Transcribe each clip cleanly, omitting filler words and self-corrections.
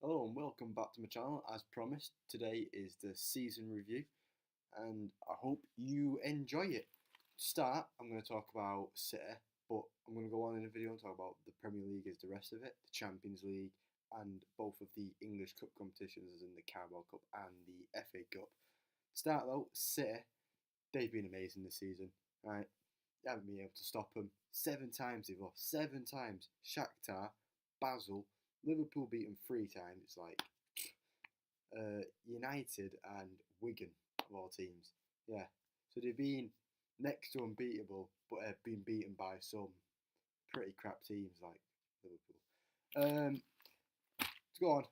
Hello and welcome back to my channel. As promised, today is the season review and I hope you enjoy it. To start, I'm going to talk about City, but I'm going to go on in the video and talk about the Premier League as the rest of it, the Champions League and both of the English Cup competitions as in the Carabao Cup and the FA Cup. To start though, City, they've been amazing this season, right? You haven't been able to stop them. 7 times they've lost, 7 times. Shakhtar, Basel, Liverpool beat them 3 times. It's like United and Wigan of all teams. Yeah, so they've been next to unbeatable, but have been beaten by some pretty crap teams like Liverpool. To go on,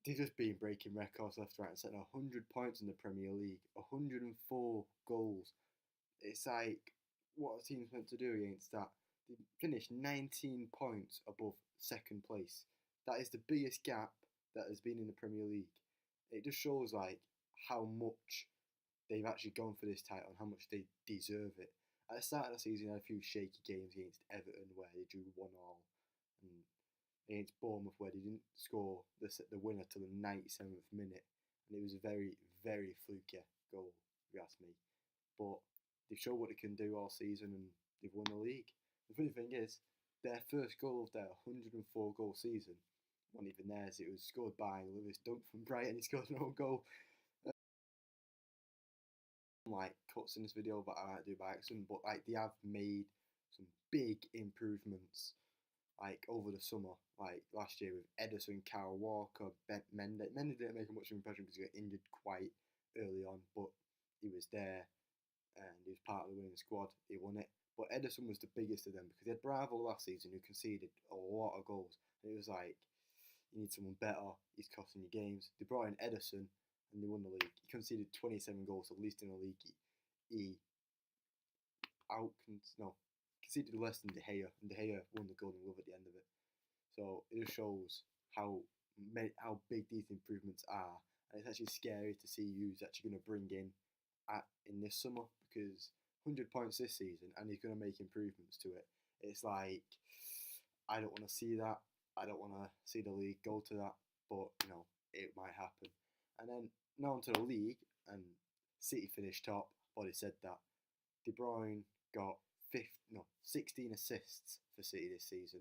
they've just been breaking records left, right, and centre. 100 points in the Premier League, 104 goals. It's like, what are teams meant to do against that? They finished 19 points above second place. That is the biggest gap that has been in the Premier League. It just shows like how much they've actually gone for this title and how much they deserve it. At the start of the season, they had a few shaky games against Everton where they drew 1-1, and against Bournemouth where they didn't score the winner till the 97th minute, and it was a very, very fluky goal, if you ask me. But they've shown what they can do all season and they've won the league. The funny thing is, their first goal of their 104 goal season wasn't even theirs. It was scored by Lewis Dunk from Brighton. He scored an own goal. Like cuts in this video, but I might do by accident. But like they have made some big improvements like over the summer, like last year with Ederson, Kyle Walker, Mendy. Mendy didn't make much of an impression because he got injured quite early on, but he was there and he was part of the winning squad. He won it. But Ederson was the biggest of them because they had Bravo last season who conceded a lot of goals. And it was like, you need someone better. He's costing you games. They brought in Ederson and they won the league. He conceded 27 goals, at least in the league. He out no conceded less than De Gea, and De Gea won the Golden Glove at the end of it. So it just shows how big these improvements are, and it's actually scary to see who's actually going to bring in this summer because 100 points this season, and he's going to make improvements to it. It's like I don't want to see that. I don't want to see the league go to that, but it might happen. And then now onto the league, and City finished top. Already said that. De Bruyne got 16 assists for City this season.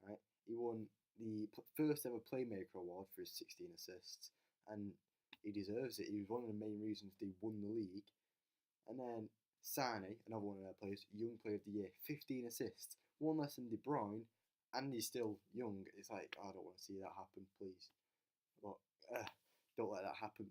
Right, he won the first ever Playmaker award for his 16 assists, and he deserves it. He was one of the main reasons they won the league. And then Sane, another one of their players, Young Player of the Year, 15 assists, one less than De Bruyne, and he's still young. It's like, I don't want to see that happen, please. But don't let that happen.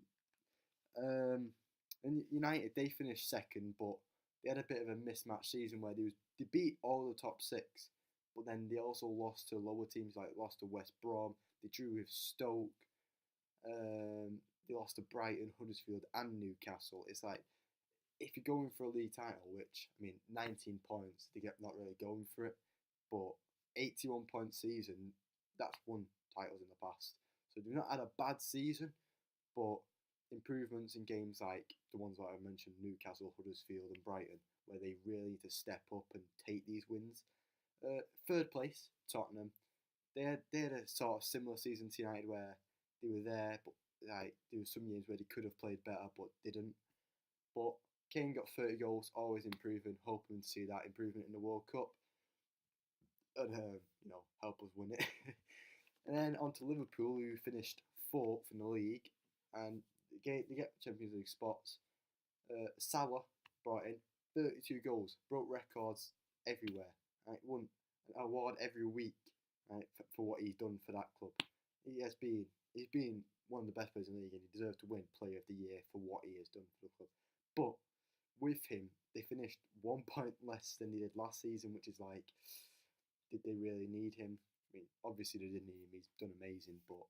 And United, they finished second, but they had a bit of a mismatched season where they beat all the top six, but then they also lost to lower teams, like lost to West Brom. They drew with Stoke. They lost to Brighton, Huddersfield, and Newcastle. It's like if you're going for a league title, which I mean, 19 points, they get not really going for it, but 81-point season, that's won titles in the past. So they've not had a bad season, but improvements in games like the ones that I mentioned, Newcastle, Huddersfield, and Brighton, where they really need to step up and take these wins. Third place, Tottenham. They had a sort of similar season to United where they were there, but like there were some years where they could have played better but didn't. But Kane got 30 goals, always improving, hoping to see that improvement in the World Cup and help us win it. And then on to Liverpool, who finished fourth in the league, and they get Champions League spots. Salah brought in 32 goals, broke records everywhere. Right, won an award every week, right, for what he's done for that club. He's been one of the best players in the league, and he deserves to win Player of the Year for what he has done for the club. But with him, they finished 1 point less than they did last season, which is like, did they really need him? I mean, obviously they didn't need him. He's done amazing, but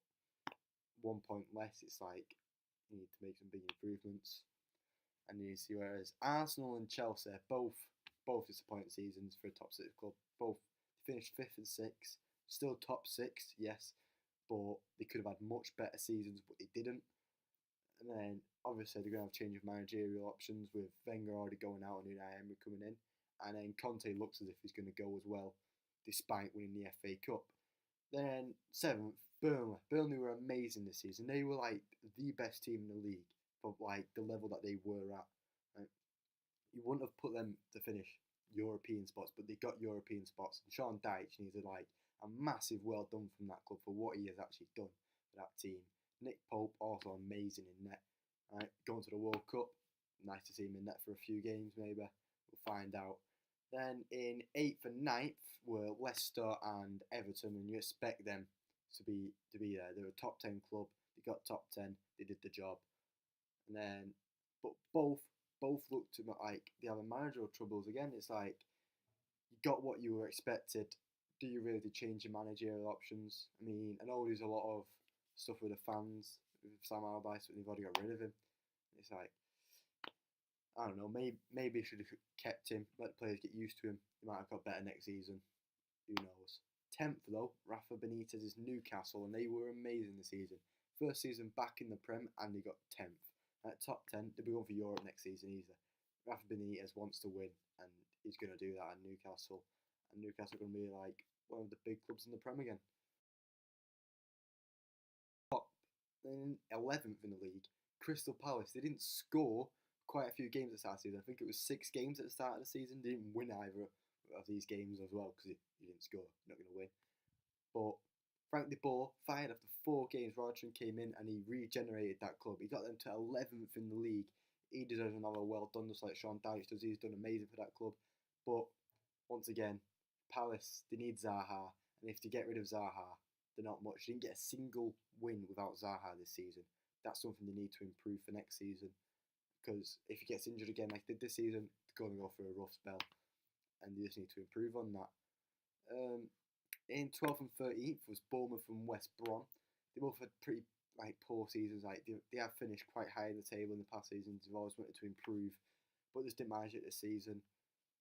1 point less, it's like you need to make some big improvements. And you see, whereas Arsenal and Chelsea both disappointing seasons for a top six club. Both finished fifth and sixth, still top six, yes, but they could have had much better seasons, but they didn't. And then obviously they're going to have change of managerial options with Wenger already going out and Unai Emery coming in, and then Conte looks as if he's going to go as well, despite winning the FA Cup. Then seventh, Burnley. Burnley were amazing this season. They were like the best team in the league for like the level that they were at. Right? You wouldn't have put them to finish European spots, but they got European spots. And Sean Dyche needs like a massive well done from that club for what he has actually done for that team. Nick Pope also amazing in net. Right, going to the World Cup, nice to see him in net for a few games maybe. We'll find out. Then in 8th and 9th were Leicester and Everton, and you expect them to be there. They're a top 10 club. They got top 10. They did the job. And then, but both looked to me like they have managerial troubles again. It's like you got what you were expected. Do you really change your managerial options? I mean, I know there's a lot of stuff with the fans with Sam Allardyce, but they've already got rid of him. It's like I don't know. Maybe should have kept him. Let the players get used to him. He might have got better next season. Who knows? 10th though, Rafa Benitez's Newcastle, and they were amazing this season. First season back in the Prem, and they got 10th. At top 10, they'll be going for Europe next season either. Rafa Benitez wants to win, and he's going to do that at Newcastle. And Newcastle are going to be like one of the big clubs in the Prem again. Top in 11th in the league, Crystal Palace. They didn't score quite a few games at the start of the season. I think it was 6 games at the start of the season. They didn't win either of these games as well because you didn't score. You're not going to win. But Frank de Boer fired after 4 games. Rodgers came in and he regenerated that club. He got them to 11th in the league. He deserves another well done, just like Sean Dyche does. He's done amazing for that club. But once again, Palace, they need Zaha. And if they get rid of Zaha, they're not much. They didn't get a single win without Zaha this season. That's something they need to improve for next season. Because if he gets injured again like they did this season, they're going to go through a rough spell. And they just need to improve on that. In 12th and 13th was Bournemouth and West Brom. They both had pretty poor seasons. Like they have finished quite high in the table in the past seasons. They've always wanted to improve, but just didn't manage it this season.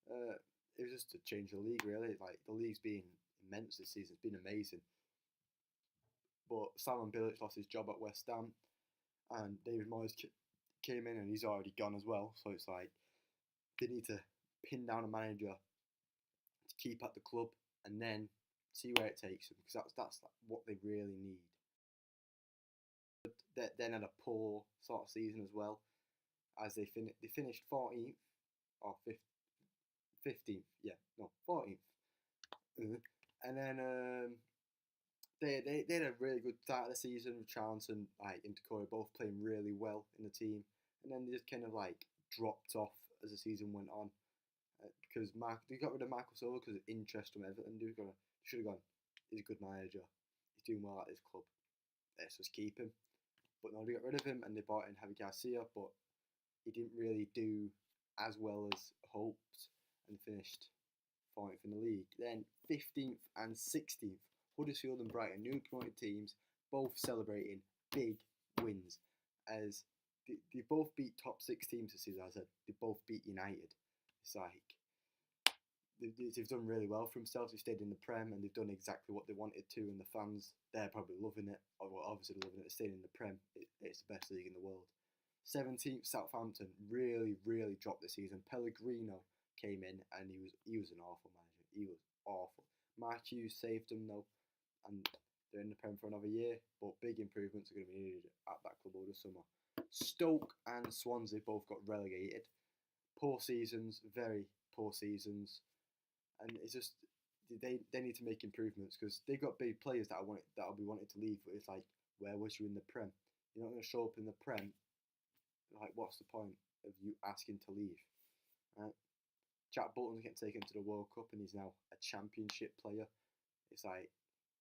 It was just to change the league really. Like the league's been immense this season. It's been amazing. But Simon Bilic lost his job at West Ham, and David Moyes came in and he's already gone as well. So it's like they need to pin down a manager to keep at the club and then see where it takes them, because that's what they really need. They then had a poor sort of season as well, as they finished 14th or 15th, yeah, no 14th, and then they had a really good start of the season with Charlton and Decore both playing really well in the team, and then they just kind of dropped off as the season went on. Because they got rid of Michael Silva because of interest from Everton. They should have gone. He's a good manager. He's doing well at this club. Let's just keep him. But no, they got rid of him and they bought in Javi Garcia, but he didn't really do as well as hoped and finished 14th in the league. Then 15th and 16th, Huddersfield and Brighton, newly promoted teams, both celebrating big wins. As they both beat top 6 teams this season. As I said, they both beat United. It's like they've done really well for themselves. They've stayed in the Prem and they've done exactly what they wanted to, and the fans, they're probably loving it. Well, obviously they're loving it. They're staying in the Prem. It's the best league in the world. 17th, Southampton really dropped this season. Pellegrino came in and he was an awful manager. He was awful. Mark Hughes saved them though, and they're in the Prem for another year. But big improvements are going to be needed at that club over the summer. Stoke and Swansea both got relegated. Poor seasons, very poor seasons, and it's just they need to make improvements because they've got big players that'll be wanted to leave. But it's like, where was you in the Prem? You're not going to show up in the Prem. Like, what's the point of you asking to leave? Right? Jack Bolton's getting taken to the World Cup and he's now a Championship player. It's like,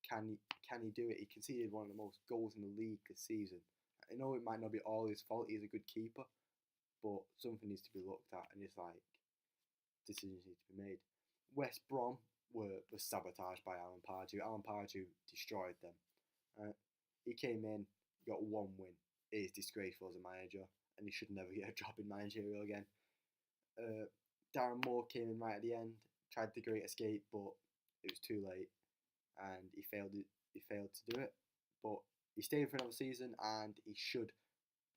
can he do it? He conceded one of the most goals in the league this season. I know it might not be all his fault. He's a good keeper. But something needs to be looked at, and it's like decisions need to be made. West Brom were sabotaged by Alan Pardew. Alan Pardew destroyed them. He came in, got 1 win. It is disgraceful as a manager, and he should never get a job in managerial again. Darren Moore came in right at the end, tried the Great Escape, but it was too late, and he failed to do it. But he's staying for another season, and he should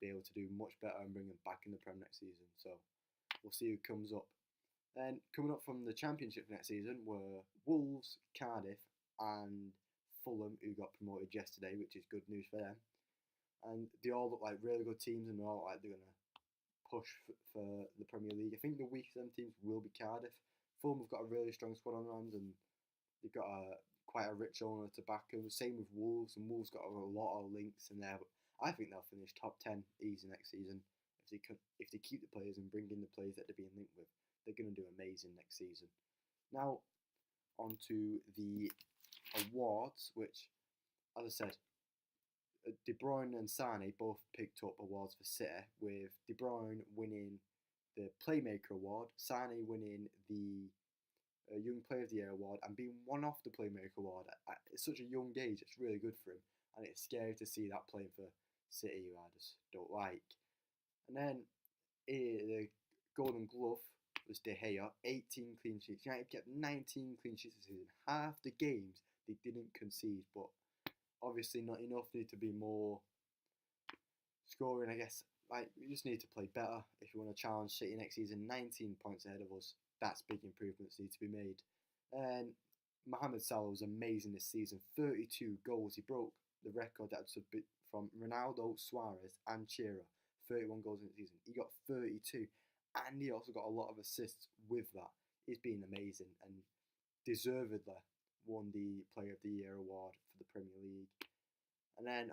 be able to do much better and bring them back in the Prem next season. So we'll see who comes up. Then coming up from the Championship next season were Wolves, Cardiff and Fulham, who got promoted yesterday, which is good news for them. And they all look like really good teams, and they're all like they're gonna push for the Premier League. I think the weakest of them teams will be Cardiff. Fulham have got a really strong squad on their hands, and they've got quite a rich owner to back them. Same with Wolves, and Wolves got a lot of links in there. But I think they'll finish top 10 easy next season if they keep the players and bring in the players that they're being linked with. They're going to do amazing next season. Now, on to the awards, which, as I said, De Bruyne and Sane both picked up awards for City, with De Bruyne winning the Playmaker Award, Sane winning the Young Player of the Year award, and being one off the Playmaker Award at such a young age. It's really good for him, and it's scary to see that playing for City, who I just don't like. And then the Golden Glove was De Gea, 18 clean sheets. United kept 19 clean sheets this season. Half the games they didn't concede, but obviously not enough. Need to be more scoring, I guess. Like, we just need to play better if you want to challenge City next season. 19 points ahead of us. That's big improvements need to be made. And Mohamed Salah was amazing this season. 32 goals. He broke the record that's from Ronaldo, Suarez, and Shearer. 31 goals in the season. He got 32, and he also got a lot of assists with that. He's been amazing and deservedly won the Player of the Year award for the Premier League. And then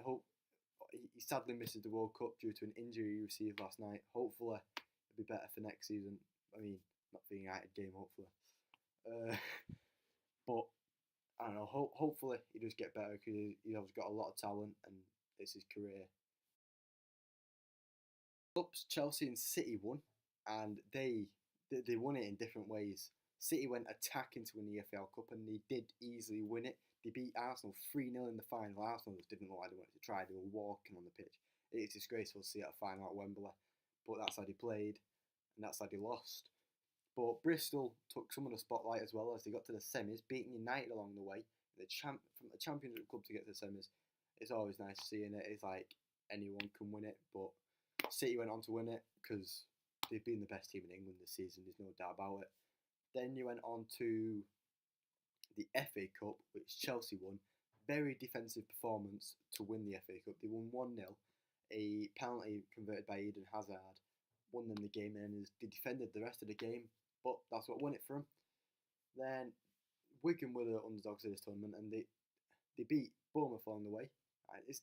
he sadly misses the World Cup due to an injury he received last night. Hopefully, it'll be better for next season. I mean, not for the United game, hopefully. But I don't know. Hopefully, he does get better because he's obviously got a lot of talent and it's his career. Cups, Chelsea and City won, and they won it in different ways. City went attacking to win the EFL Cup, and they did easily win it. They beat Arsenal 3-0 in the final. Arsenal just didn't look like they wanted to try. They were walking on the pitch. It's disgraceful to see at a final at Wembley, but that's how they played, and that's how they lost. But Bristol took some of the spotlight as well as they got to the semis, beating United along the way. From the Championship club to get to the semis, it's always nice seeing it. It's like anyone can win it, but City went on to win it because they've been the best team in England this season. There's no doubt about it. Then you went on to the FA Cup, which Chelsea won. Very defensive performance to win the FA Cup. They won 1-0. A penalty converted by Eden Hazard won them the game, and they defended the rest of the game, but that's what won it for them. Then Wigan were the underdogs of this tournament, and they beat Bournemouth along the way.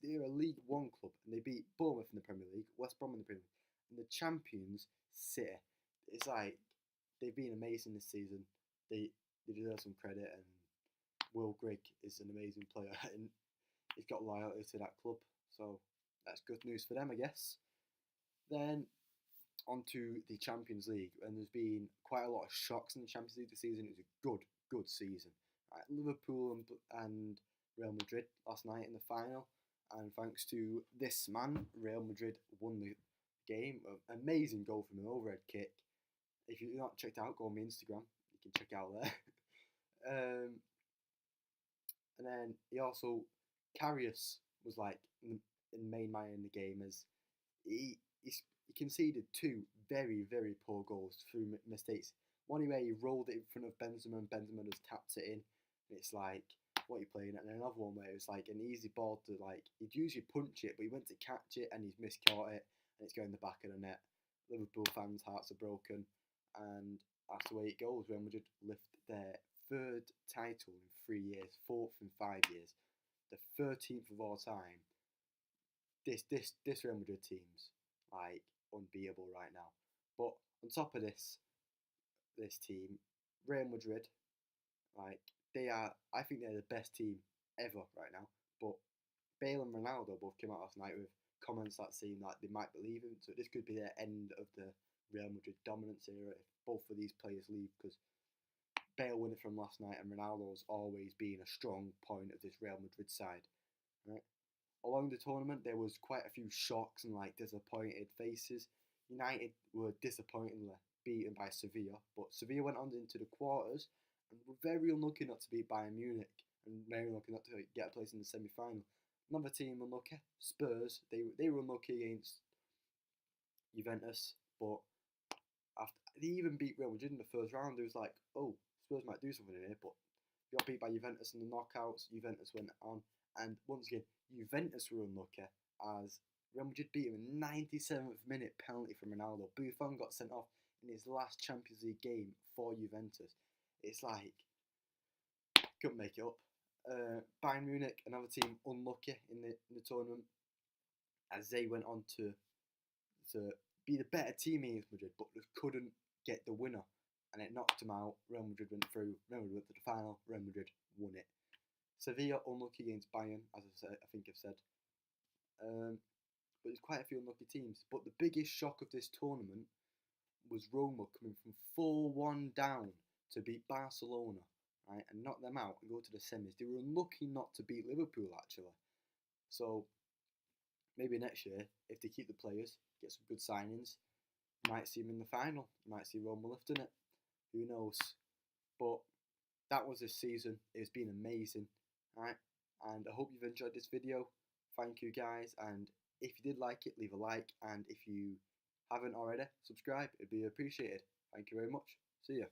They're a League One club, and they beat Bournemouth in the Premier League, West Brom in the Premier League, and the champions, City. It's like they've been amazing this season. They deserve some credit, and Will Grigg is an amazing player, and he's got loyalty to that club, so that's good news for them, I guess. Then onto the Champions League, and there's been quite a lot of shocks in the Champions League this season. It was a good season. Liverpool and Real Madrid last night in the final, and thanks to this man, Real Madrid won the game. An amazing goal from an overhead kick. If you've not checked out, go on my Instagram. You can check it out there. And then he also, Karius was like in main man in the game, as he conceded two very, very poor goals through mistakes. One where he rolled it in front of Benzema and Benzema just tapped it in. And it's like, what are you playing at? And another one where it was like an easy ball to he'd usually punch it, but he went to catch it and he's miscaught it and it's going in the back of the net. Liverpool fans' hearts are broken, and that's the way it goes. Real Madrid lift their third title in 3 years, fourth in 5 years, the 13th of all time. This Real Madrid team's like unbeatable right now. But on top of this team, Real Madrid, like I think they're the best team ever right now. But Bale and Ronaldo both came out last night with comments that seem like they might be leaving. So this could be the end of the Real Madrid dominance era if both of these players leave, because Bale winning from last night and Ronaldo's always been a strong point of this Real Madrid side. Right? Along the tournament, there was quite a few shocks and disappointed faces. United were disappointingly beaten by Sevilla, but Sevilla went on into the quarters and were very unlucky not to beat Bayern Munich, and very unlucky not to get a place in the semi-final. Another team unlucky, Spurs. They were unlucky against Juventus, but after they even beat Real Madrid in the first round, it was like, oh, Spurs might do something in here, but got beat by Juventus in the knockouts. Juventus went on, and once again, Juventus were unlucky as Real Madrid beat him in 97th minute penalty from Ronaldo. Buffon got sent off in his last Champions League game for Juventus. It's like, couldn't make it up. Bayern Munich, another team unlucky in the tournament, as they went on to be the better team against Madrid, but just couldn't get the winner, and it knocked them out. Real Madrid went through. Real Madrid went to the final. Real Madrid won it. Sevilla unlucky against Bayern, as I think I've said. But there's quite a few unlucky teams. But the biggest shock of this tournament was Roma coming from 4-1 down to beat Barcelona, right, and knock them out and go to the semis. They were unlucky not to beat Liverpool, actually. So maybe next year, if they keep the players, get some good signings, you might see them in the final. You might see Roma lifting it. Who knows? But that was this season. It's been amazing, right? And I hope you've enjoyed this video. Thank you, guys. And if you did like it, leave a like. And if you haven't already, subscribe. It'd be appreciated. Thank you very much. See ya.